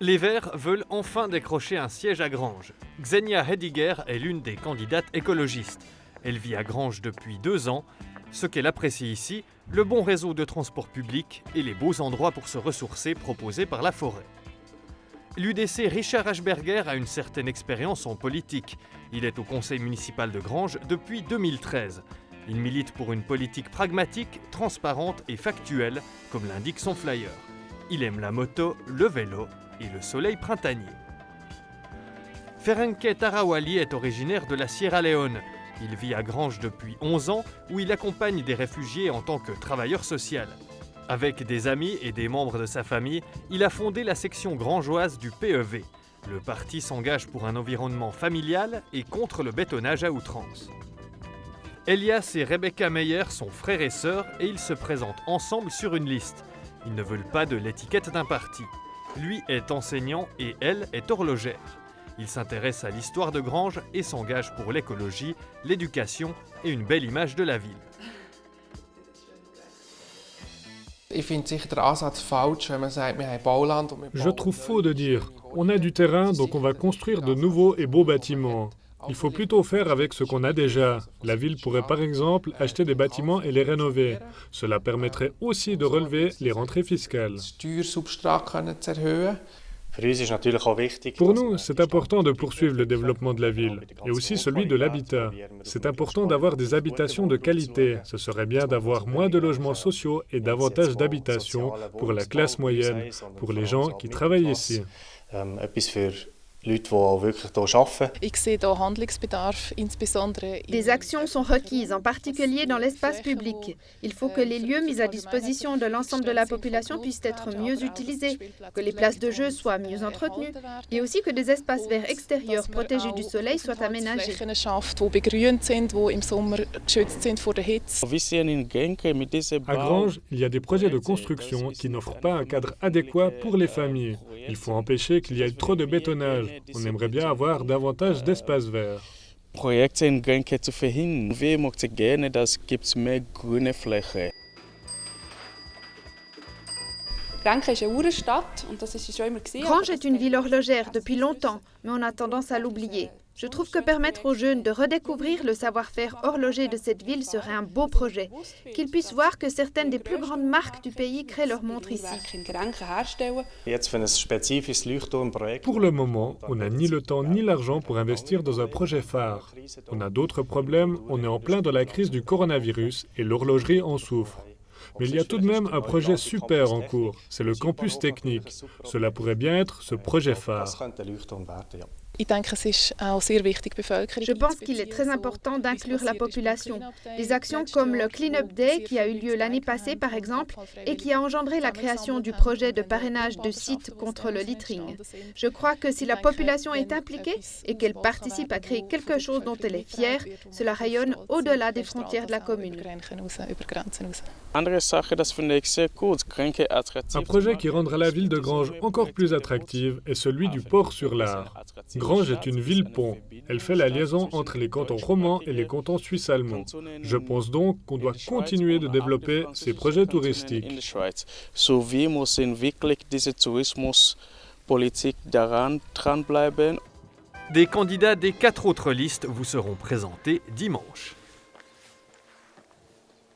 Les Verts veulent enfin décrocher un siège à Granges. Xenia Hediger est l'une des candidates écologistes. Elle vit à Granges depuis 2 ans. Ce qu'elle apprécie ici, le bon réseau de transport public et les beaux endroits pour se ressourcer proposés par la forêt. L'UDC Richard Ashberger a une certaine expérience en politique. Il est au conseil municipal de Granges depuis 2013. Il milite pour une politique pragmatique, transparente et factuelle, comme l'indique son flyer. Il aime la moto, le vélo et le soleil printanier. Ferenque Tarawali est originaire de la Sierra Leone. Il vit à Granges depuis 11 ans où il accompagne des réfugiés en tant que travailleur social. Avec des amis et des membres de sa famille, il a fondé la section grangeoise du PEV. Le parti s'engage pour un environnement familial et contre le bétonnage à outrance. Elias et Rebecca Meyer sont frères et sœurs et ils se présentent ensemble sur une liste. Ils ne veulent pas de l'étiquette d'un parti. Lui est enseignant et elle est horlogère. Il s'intéresse à l'histoire de Granges et s'engage pour l'écologie, l'éducation et une belle image de la ville. Je trouve faux de dire « on a du terrain, donc on va construire de nouveaux et beaux bâtiments ». Il faut plutôt faire avec ce qu'on a déjà. La ville pourrait par exemple acheter des bâtiments et les rénover. Cela permettrait aussi de relever les rentrées fiscales. Pour nous, c'est important de poursuivre le développement de la ville et aussi celui de l'habitat. C'est important d'avoir des habitations de qualité. Ce serait bien d'avoir moins de logements sociaux et davantage d'habitations pour la classe moyenne, pour les gens qui travaillent ici. Des actions sont requises, en particulier dans l'espace public. Il faut que les lieux mis à disposition de l'ensemble de la population puissent être mieux utilisés, que les places de jeu soient mieux entretenues et aussi que des espaces verts extérieurs protégés du soleil soient aménagés. À Granges, il y a des projets de construction qui n'offrent pas un cadre adéquat pour les familles. Il faut empêcher qu'il y ait trop de bétonnage. On aimerait bien avoir davantage d'espaces verts. Granges est une ville horlogère depuis longtemps, mais on a tendance à l'oublier. Je trouve que permettre aux jeunes de redécouvrir le savoir-faire horloger de cette ville serait un beau projet. Qu'ils puissent voir que certaines des plus grandes marques du pays créent leurs montres ici. Pour le moment, on n'a ni le temps ni l'argent pour investir dans un projet phare. On a d'autres problèmes, on est en plein dans la crise du coronavirus et l'horlogerie en souffre. Mais il y a tout de même un projet super en cours, c'est le campus technique. Cela pourrait bien être ce projet phare. Je pense qu'il est très important d'inclure la population. Des actions comme le Clean Up Day qui a eu lieu l'année passée par exemple et qui a engendré la création du projet de parrainage de sites contre le littering. Je crois que si la population est impliquée et qu'elle participe à créer quelque chose dont elle est fière, cela rayonne au-delà des frontières de la commune. Un projet qui rendra la ville de Granges encore plus attractive est celui du port sur l'Ar. Granges est une ville-pont. Elle fait la liaison entre les cantons romans et les cantons suisses allemands. Je pense donc qu'on doit continuer de développer ces projets touristiques. Des candidats des 4 autres listes vous seront présentés dimanche.